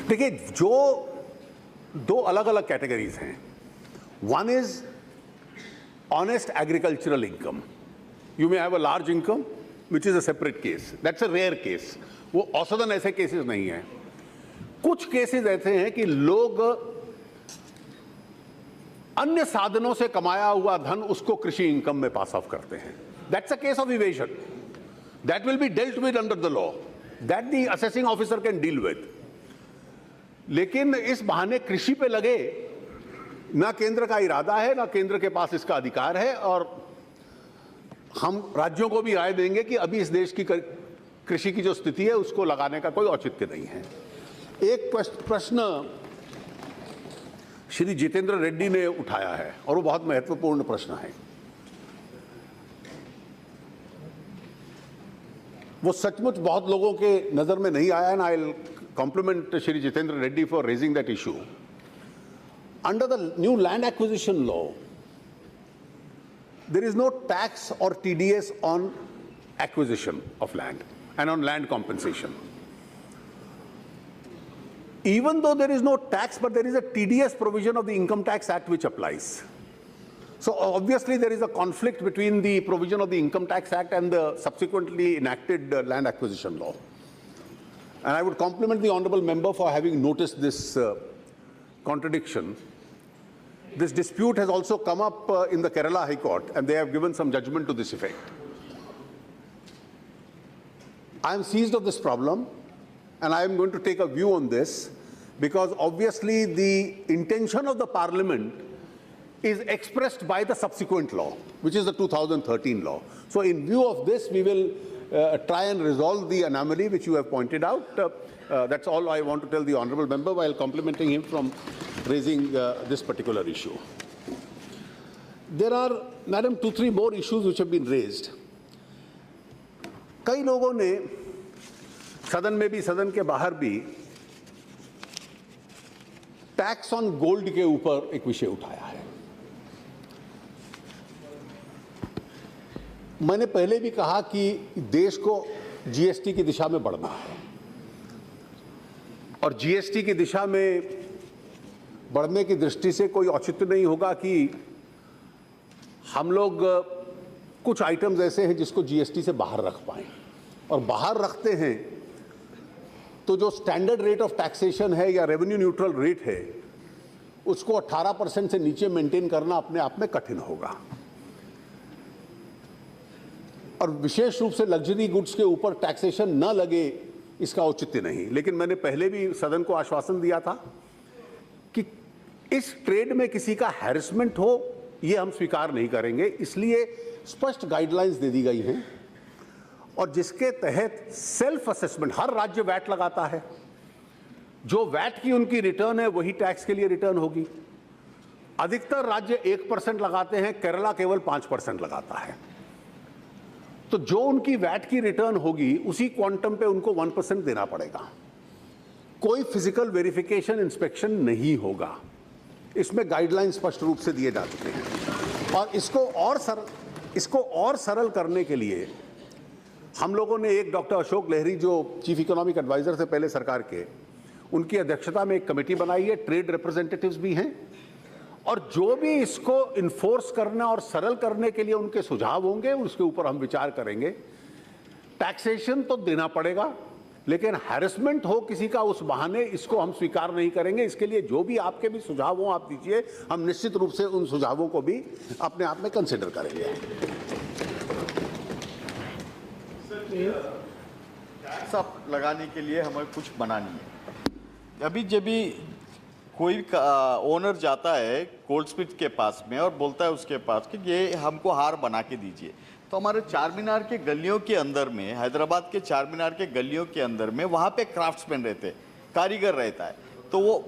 [SPEAKER 1] देखिए, जो दो अलग अलग कैटेगरीज हैं. One is honest agricultural income. You may have a large income which is a separate case, that's a rare case. वो औसतन ऐसे केसेस नहीं हैं. कुछ केसेस ऐसे हैं कि लोग अन्य साधनों से कमाया हुआ धन उसको कृषि इनकम में पास ऑफ करते हैं. That's a case of evasion. That will be dealt with under the law. That the assessing officer can deal with. लेकिन इस बहाने कृषि पे लगे, ना केंद्र का इरादा है, ना केंद्र के पास इसका अधिकार है, और हम राज्यों को भी राय देंगे कि अभी इस देश की कृषि की जो स्थिति है उसको लगाने का कोई औचित्य नहीं है. एक प्रश्न श्री जितेंद्र रेड्डी ने उठाया है और वो बहुत महत्वपूर्ण प्रश्न है. वो सचमुच बहुत लोगों के नजर में नहीं आया, and I will compliment Shri Jitendra Reddy for raising that issue. Under the new land acquisition law, there is no tax or TDS on acquisition of land and on land compensation. Even though there is no tax, but there is a TDS provision of the Income Tax Act which applies. So obviously there is a conflict between the provision of the Income Tax Act and the subsequently enacted land acquisition law. And I would compliment the honorable member for having noticed this contradiction. This dispute has also come up in the Kerala High Court, and they have given some judgment to this effect. I am seized of this problem. and I am going to take a view on this, because obviously the intention of the Parliament is expressed by the subsequent law, which is the 2013 law. So in view of this, we will try and resolve the anomaly which you have pointed out. That's all I want to tell the honourable member, while complimenting him from raising this particular issue. There are, Madam, 2-3 more issues which have been raised. कई लोगों ने सदन में भी, सदन के बाहर भी, टैक्स ऑन गोल्ड के ऊपर एक विषय उठाया है। मैंने पहले भी कहा कि देश को जीएसटी की दिशा में बढ़ना है, और जीएसटी की दिशा में बढ़ने की दृष्टि से कोई औचित्य नहीं होगा कि हम लोग कुछ आइटम्स ऐसे हैं जिसको जीएसटी से बाहर रख पाएं, और बाहर रखते हैं तो जो स्टैंडर्ड रेट ऑफ टैक्सेशन है या रेवेन्यू न्यूट्रल रेट है, उसको 18% से नीचे मेंटेन करना अपने आप में कठिन होगा, और विशेष रूप से लग्जरी गुड्स के ऊपर टैक्सेशन न लगे, इसका औचित्य नहीं। लेकिन मैंने पहले भी सदन को आश्वासन दिया था कि इस ट्रेड में किसी का हैरेसमेंट हो, ये हम स्वीकार नहीं करेंगे, इसलिए स्पष्ट गाइडलाइंस दे दी गई हैं, और जिसके तहत सेल्फ असेसमेंट, हर राज्य वैट लगाता है, जो वैट की उनकी रिटर्न है वही टैक्स के लिए रिटर्न होगी। अधिकतर राज्य 1% लगाते हैं, केरला केवल 5% लगाता है। तो जो उनकी वैट की रिटर्न होगी उसी क्वांटम पे उनको 1% देना पड़ेगा। कोई फिजिकल वेरिफिकेशन, इंस्पेक्शन नहीं होगा। इसमें गाइडलाइन स्पष्ट रूप से दिए जा चुके हैं, और इसको और सरल करने के लिए हम लोगों ने एक डॉक्टर अशोक लहरी, जो चीफ इकोनॉमिक एडवाइजर थे पहले सरकार के, उनकी अध्यक्षता में एक कमेटी बनाई है, ट्रेड रिप्रेजेंटेटिव्स भी हैं, और जो भी इसको इन्फोर्स करना और सरल करने के लिए उनके सुझाव होंगे उसके ऊपर हम विचार करेंगे। टैक्सेशन तो देना पड़ेगा, लेकिन हैरेसमेंट हो किसी का उस बहाने, इसको हम स्वीकार नहीं करेंगे। इसके लिए जो भी आपके भी सुझाव हो आप दीजिए, हम निश्चित रूप से उन सुझावों को भी अपने आप में कंसिडर करेंगे।
[SPEAKER 2] टैक्स आप लगाने के लिए हमें कुछ बनानी है। अभी जब भी कोई ओनर जाता है कोल्ड स्मिथ के पास में और बोलता है उसके पास कि ये हमको हार बना के दीजिए, तो हमारे चार मीनार के गलियों के अंदर में, हैदराबाद के चार मीनार के गलियों के अंदर में, वहाँ पे क्राफ्ट्समैन रहते, कारीगर रहता है, तो वो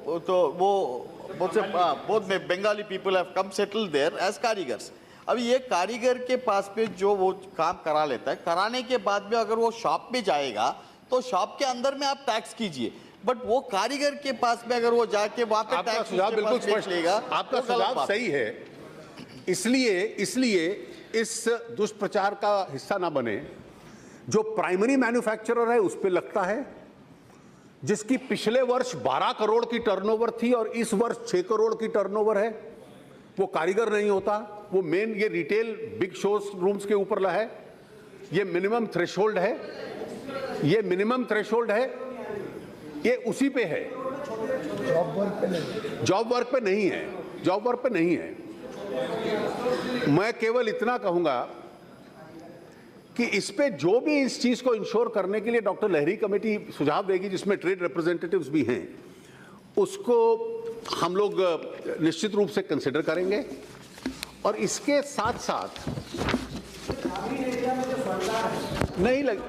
[SPEAKER 2] बहुत Bengali people have come settle there as कारीगर्स। अब ये कारीगर के पास पे जो वो काम करा लेता है, कराने के बाद में अगर वो शॉप पे जाएगा तो शॉप के अंदर में आप टैक्स कीजिए, बट वो कारीगर के पास में अगर वो जाके वहाँ पे टैक्स
[SPEAKER 1] बिल्कुल स्पष्ट लेगा। आपका सुझाव सही है, इसलिए इस दुष्प्रचार का हिस्सा ना बने। जो प्राइमरी मैन्युफैक्चरर है उस पे लगता है, जिसकी पिछले वर्ष 12 करोड़ की टर्नओवर थी और इस वर्ष 6 करोड़ की टर्नओवर है, वो कारीगर नहीं होता। वो मेन ये रिटेल बिग शोज रूम्स के ऊपर है, ये मिनिमम थ्रेशोल्ड है, ये मिनिमम थ्रेशोल्ड है, ये उसी पे है। जॉब वर्क पे नहीं है, जॉब वर्क पे नहीं है। मैं केवल इतना कहूंगा कि इस पे जो भी इस चीज को इंश्योर करने के लिए डॉक्टर लहरी कमेटी सुझाव देगी, जिसमें ट्रेड रिप्रेजेंटेटिव्स भी हैं, उसको हम लोग निश्चित रूप से कंसिडर करेंगे। और इसके साथ साथ नहीं लग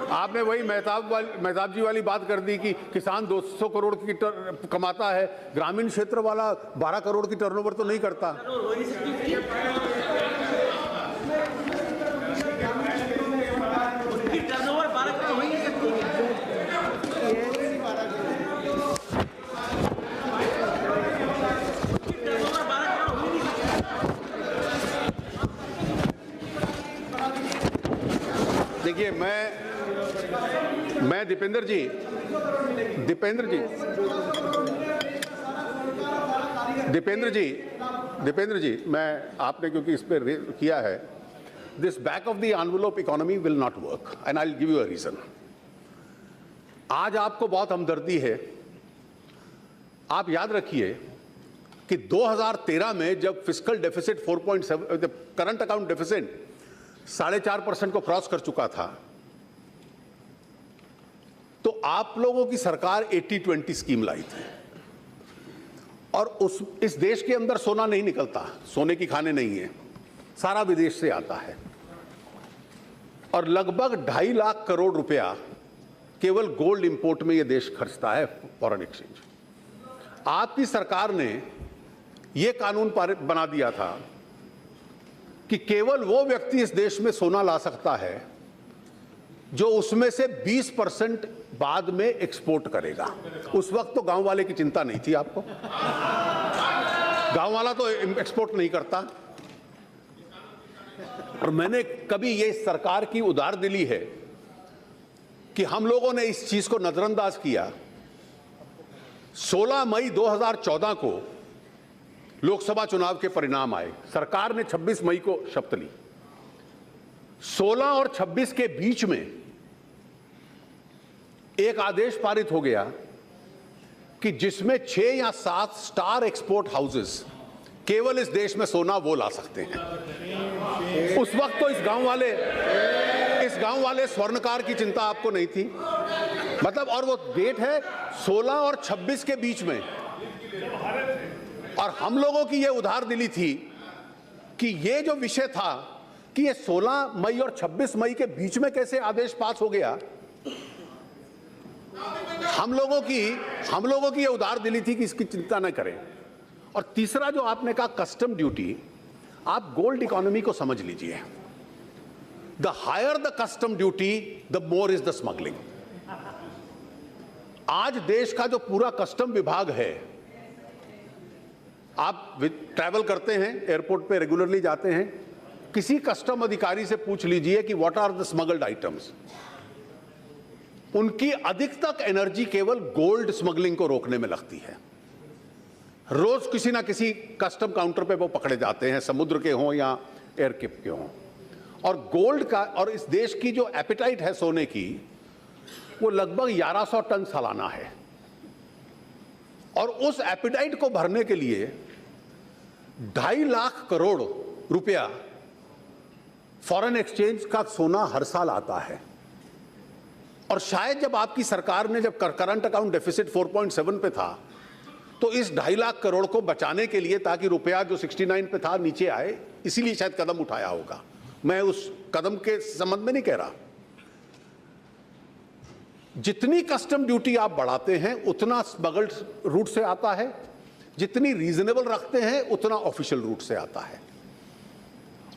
[SPEAKER 1] आपने वही मेहताब जी वाली बात कर दी कि किसान 200 करोड़ की कमाता है, ग्रामीण क्षेत्र वाला 12 करोड़ की टर्नओवर तो नहीं करता। देखिए, मैं दीपेंद्र जी, मैं आपने क्योंकि इस पे किया है, this back of the envelope economy will not work and I will give you a reason. आज आपको बहुत हमदर्दी है। आप याद रखिए कि 2013 में जब fiscal deficit 4.7, current account deficit 4.5% को क्रॉस कर चुका था, तो आप लोगों की सरकार 80-20 स्कीम लाई थी और इस देश के अंदर सोना नहीं निकलता, सोने की खाने नहीं है, सारा विदेश से आता है और लगभग 2.5 लाख करोड़ रुपया केवल गोल्ड इंपोर्ट में यह देश खर्चता है, फॉरेन एक्सचेंज। आपकी सरकार ने यह कानून बना दिया था कि केवल वो व्यक्ति इस देश में सोना ला सकता है जो उसमें से 20% बाद में एक्सपोर्ट करेगा। उस वक्त तो गांव वाले की चिंता नहीं थी आपको, गांव वाला तो एक्सपोर्ट नहीं करता। और मैंने कभी ये सरकार की उदारदिली है कि हम लोगों ने इस चीज को नजरअंदाज किया। 16 मई 2014 को लोकसभा चुनाव के परिणाम आए, सरकार ने 26 मई को शपथ ली। 16 और 26 के बीच में एक आदेश पारित हो गया कि जिसमें 6 या 7 स्टार एक्सपोर्ट हाउसेस केवल इस देश में सोना वो ला सकते हैं। उस वक्त तो इस गांव वाले स्वर्णकार की चिंता आपको नहीं थी, मतलब, और वो डेट है 16 और 26 के बीच में। और हम लोगों की ये उधारदिली थी कि ये जो विषय था कि ये 16 मई और 26 मई के बीच में कैसे आदेश पास हो गया, हम लोगों की ये उधारदिली थी कि इसकी चिंता न करें। और तीसरा जो आपने कहा कस्टम ड्यूटी, आप गोल्ड इकोनॉमी को समझ लीजिए। The higher the custom duty the more is the smuggling. आज देश का जो पूरा कस्टम विभाग है, आप ट्रैवल करते हैं, एयरपोर्ट पे रेगुलरली जाते हैं, किसी कस्टम अधिकारी से पूछ लीजिए कि what are the smuggled items. उनकी अधिकतर एनर्जी केवल गोल्ड स्मगलिंग को रोकने में लगती है। रोज किसी ना किसी कस्टम काउंटर पे वो पकड़े जाते हैं, समुद्र के हों या एयरशिप के हों। और गोल्ड का, और इस देश की जो एपिटाइट है सोने की, वो लगभग 1100 टन सालाना है। और उस एपिटाइट को भरने के लिए 2.5 लाख करोड़ रुपया फॉरेन एक्सचेंज का सोना हर साल आता है। और शायद जब आपकी सरकार ने, जब करंट अकाउंट डेफिसिट 4.7 पे था, तो इस 2.5 लाख करोड़ को बचाने के लिए, ताकि रुपया जो 69 पे था नीचे आए, इसीलिए शायद कदम उठाया होगा। मैं उस कदम के संबंध में नहीं कह रहा। जितनी कस्टम ड्यूटी आप बढ़ाते हैं उतना स्मगल्ड रूट से आता है, जितनी रीजनेबल रखते हैं उतना ऑफिशियल रूट से आता है।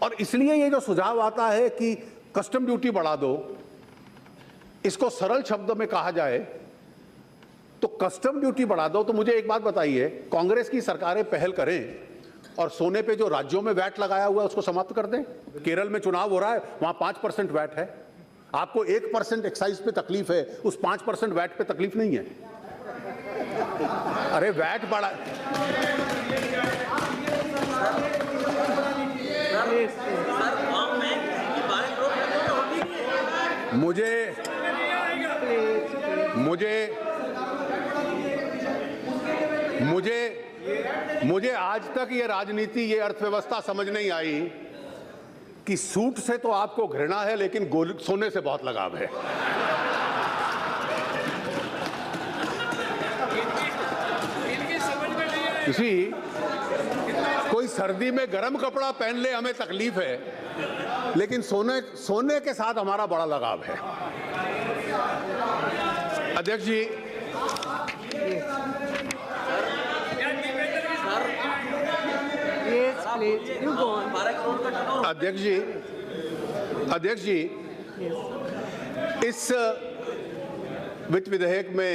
[SPEAKER 1] और इसलिए ये जो सुझाव आता है कि कस्टम ड्यूटी बढ़ा दो, इसको सरल शब्दों में कहा जाए तो कस्टम ड्यूटी बढ़ा दो। तो मुझे एक बात बताइए, कांग्रेस की सरकारें पहल करें और सोने पे जो राज्यों में वैट लगाया हुआ है उसको समाप्त कर दें। केरल में चुनाव हो रहा है, वहां 5% वैट है। आपको 1% एक्साइज पे तकलीफ है, उस 5% वैट पे तकलीफ नहीं है। अरे वैट बढ़ा, मुझे आज तक ये राजनीति, ये अर्थव्यवस्था समझ नहीं आई कि सूट से तो आपको घृणा है लेकिन सोने से बहुत लगाव है। कोई सर्दी में गर्म कपड़ा पहन ले हमें तकलीफ है, लेकिन सोने के साथ हमारा बड़ा लगाव है। अध्यक्ष जी, अध्यक्ष जी, इस वित्त विधेयक में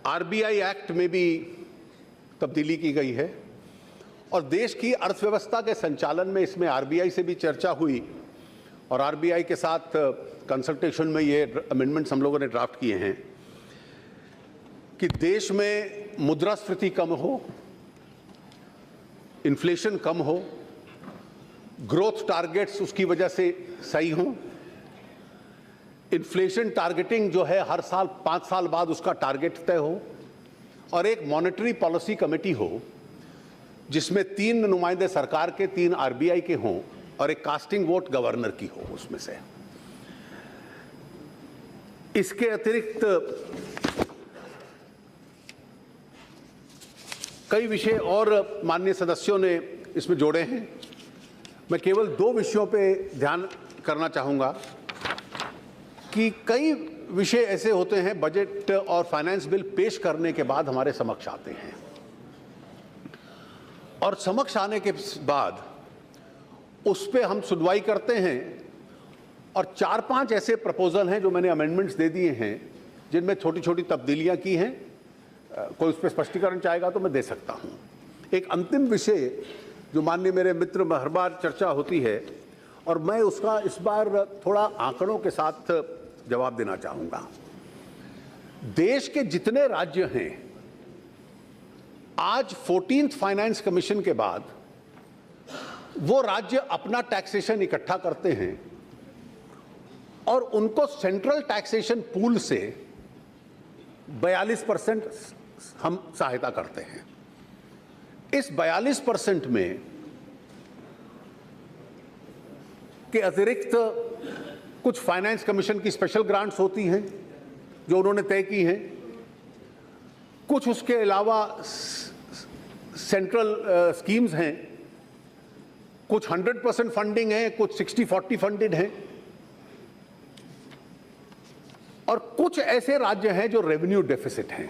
[SPEAKER 1] आरबीआई एक्ट में भी तब्दीली की गई है और देश की अर्थव्यवस्था के संचालन में इसमें आरबीआई से भी चर्चा हुई और आरबीआई के साथ कंसल्टेशन में ये अमेंडमेंट्स हम लोगों ने ड्राफ्ट किए हैं कि देश में मुद्रास्फीति कम हो, इन्फ्लेशन कम हो, ग्रोथ टारगेट्स उसकी वजह से सही हों, इन्फ्लेशन टारगेटिंग जो है हर साल 5 साल बाद उसका टारगेट तय हो और एक मॉनेटरी पॉलिसी कमेटी हो जिसमें 3 नुमाइंदे सरकार के, 3 आरबीआई के हों और एक कास्टिंग वोट गवर्नर की हो उसमें से। इसके अतिरिक्त कई विषय और माननीय सदस्यों ने इसमें जोड़े हैं। मैं केवल 2 विषयों पे ध्यान करना चाहूँगा कि कई विषय ऐसे होते हैं बजट और फाइनेंस बिल पेश करने के बाद हमारे समक्ष आते हैं, और समक्ष आने के बाद उस पे हम सुनवाई करते हैं, और 4-5 ऐसे प्रपोजल हैं जो मैंने अमेंडमेंट्स दे दिए हैं जिनमें छोटी छोटी तब्दीलियां की हैं। कोई उस पर स्पष्टीकरण चाहेगा तो मैं दे सकता हूं। एक अंतिम विषय जो माननीय मेरे मित्र में हर बार चर्चा होती है, और मैं उसका इस बार थोड़ा आंकड़ों के साथ जवाब देना चाहूंगा। देश के जितने राज्य हैं आज 14th फाइनेंस कमीशन के बाद वो राज्य अपना टैक्सेशन इकट्ठा करते हैं और उनको सेंट्रल टैक्सेशन पूल से 42% हम सहायता करते हैं। इस 42% में के अतिरिक्त कुछ फाइनेंस कमीशन की स्पेशल ग्रांट्स होती हैं जो उन्होंने तय की हैं, कुछ उसके अलावा सेंट्रल स्कीम्स हैं, कुछ 100% फंडिंग है, कुछ 60-40 फंडेड हैं, और कुछ ऐसे राज्य हैं जो रेवेन्यू डेफिसिट हैं।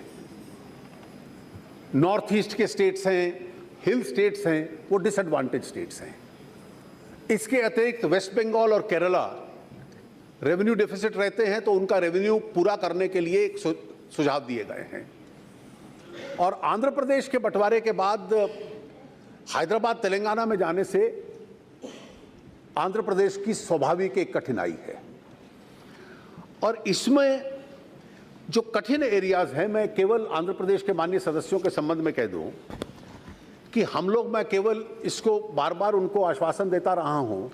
[SPEAKER 1] नॉर्थ ईस्ट के स्टेट्स हैं, हिल स्टेट्स हैं, वो डिसएडवांटेज स्टेट्स हैं। इसके अतिरिक्त वेस्ट बंगाल और केरला रेवेन्यू डेफिसिट रहते हैं, तो उनका रेवेन्यू पूरा करने के लिए एक सुझाव दिए गए हैं। और आंध्र प्रदेश के बंटवारे के बाद हैदराबाद तेलंगाना में जाने से आंध्र प्रदेश की स्वाभाविक एक कठिनाई है, और इसमें जो कठिन एरियाज हैं, मैं केवल आंध्र प्रदेश के माननीय सदस्यों के संबंध में कह दूं कि हम लोग, मैं केवल इसको बार बार उनको आश्वासन देता रहा हूं,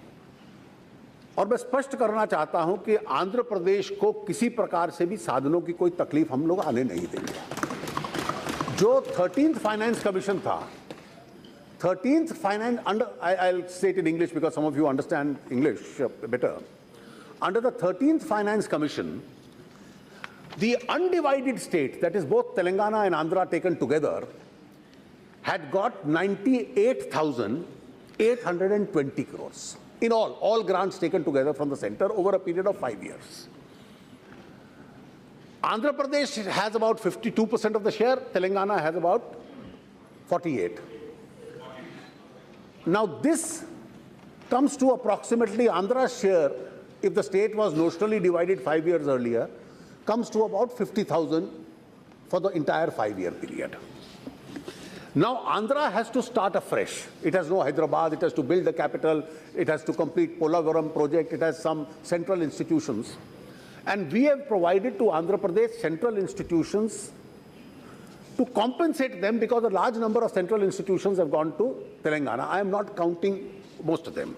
[SPEAKER 1] और मैं स्पष्ट करना चाहता हूं कि आंध्र प्रदेश को किसी प्रकार से भी साधनों की कोई तकलीफ हम लोग आने नहीं देंगे। जो 13th फाइनेंस कमीशन था, 13th finance under, I'll say it in English because some of you understand English better. Under the 13th finance commission, the undivided state, that is both Telangana and Andhra taken together, had got 98,820 crores. In all grants taken together from the center over a period of 5 years. Andhra Pradesh has about 52% of the share, Telangana has about 48. Now this comes to approximately, Andhra's share, if the state was notionally divided 5 years earlier, comes to about 50,000 for the entire 5-year period. Now Andhra has to start afresh. It has no Hyderabad, it has to build the capital, it has to complete Polavaram project, it has some central institutions. And we have provided to Andhra Pradesh central institutions to compensate them, because a large number of central institutions have gone to Telangana. I am not counting most of them.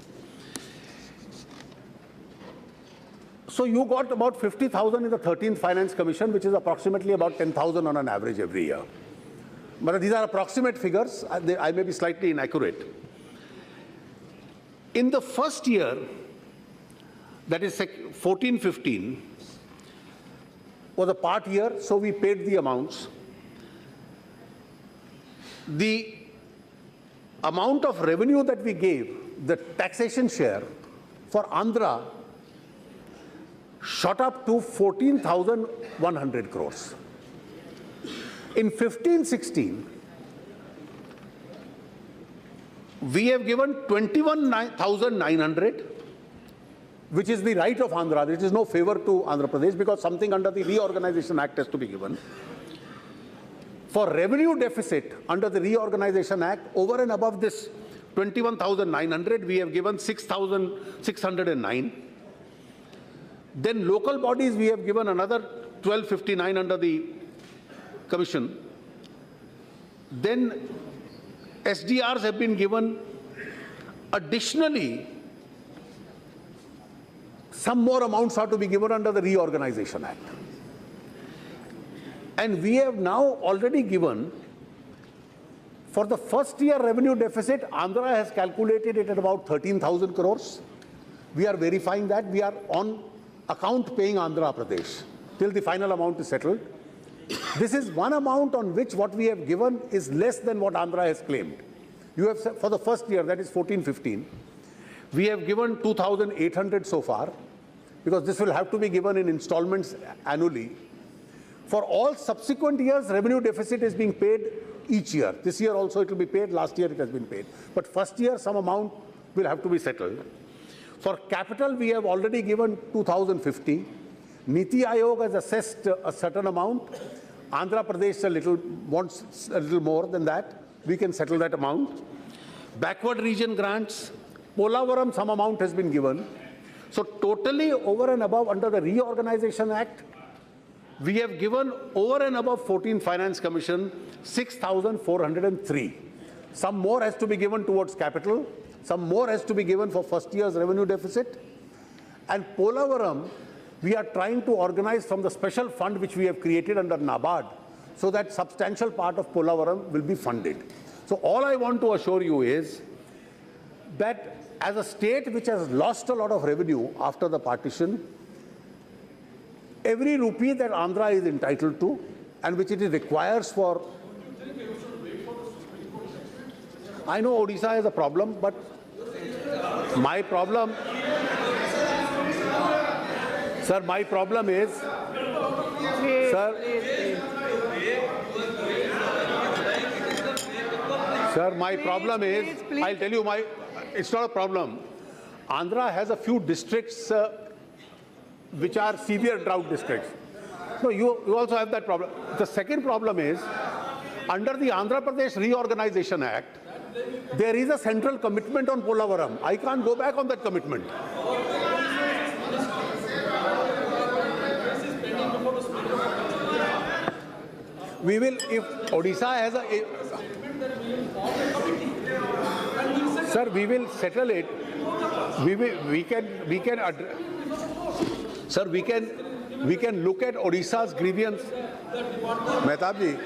[SPEAKER 1] So you got about 50,000 in the 13th Finance Commission, which is approximately about 10,000 on an average every year. But these are approximate figures. I may be slightly inaccurate. In the first year, that is 14-15, was a part year, so we paid the amounts. The amount of revenue that we gave, the taxation share for Andhra, shot up to 14,100 crores. In 15-16, we have given 21,900, which is the right of Andhra. There is no favor to Andhra Pradesh, because something under the Reorganization Act has to be given. For revenue deficit under the Reorganization Act, over and above this 21,900, we have given 6,609. Then local bodies, we have given another 1,259 under the commission. Then SDRs have been given additionally. Some more amounts are to be given under the Reorganization Act. And we have now already given For the first year revenue deficit, Andhra has calculated it at about 13,000 crores. We are verifying that. We are on account paying Andhra Pradesh till the final amount is settled. This is one amount on which what we have given is less than what Andhra has claimed. You have, for the first year, that is 14-15, we have given 2,800 so far, because this will have to be given in installments annually. For all subsequent years, revenue deficit is being paid each year. This year also it will be paid, last year it has been paid. But first year, some amount will have to be settled. For capital, we have already given 2,050. Niti Aayog has assessed a certain amount. Andhra Pradesh wants a little more than that. We can settle that amount. Backward region grants, Polavaram, some amount has been given. So totally over and above under the Reorganization Act, we have given over and above 14 Finance Commission 6,403. Some more has to be given towards capital. Some more has to be given for first year's revenue deficit. And Polavaram, we are trying to organize from the special fund which we have created under NABARD, so that substantial part of Polavaram will be funded. So all I want to assure you is that as a state which has lost a lot of revenue after the partition, every rupee that Andhra is entitled to and which it requires for... I know Odisha has a problem, but my problem... Sir, my problem is... Sir, my problem is... I'll tell you, it's not a problem. Andhra has a few districts which are severe drought districts. No, you also have that problem. The second problem is, under the Andhra Pradesh Reorganization Act, there is a central commitment on Polavaram. I can't go back on that commitment. We will, if Odisha has a... Sir, we will settle it. We can address... Sir, we can look at Odisha's grievance. Mehtab ji.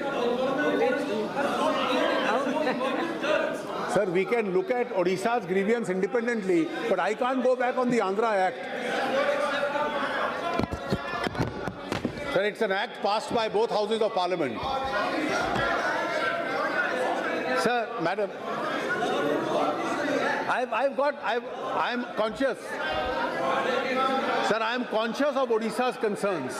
[SPEAKER 1] Sir, we can look at Odisha's grievance independently, but I can't go back on the Andhra Act. Sir, it's an act passed by both houses of parliament. Sir, madam, I am conscious. Sir, I am conscious of Odisha's concerns.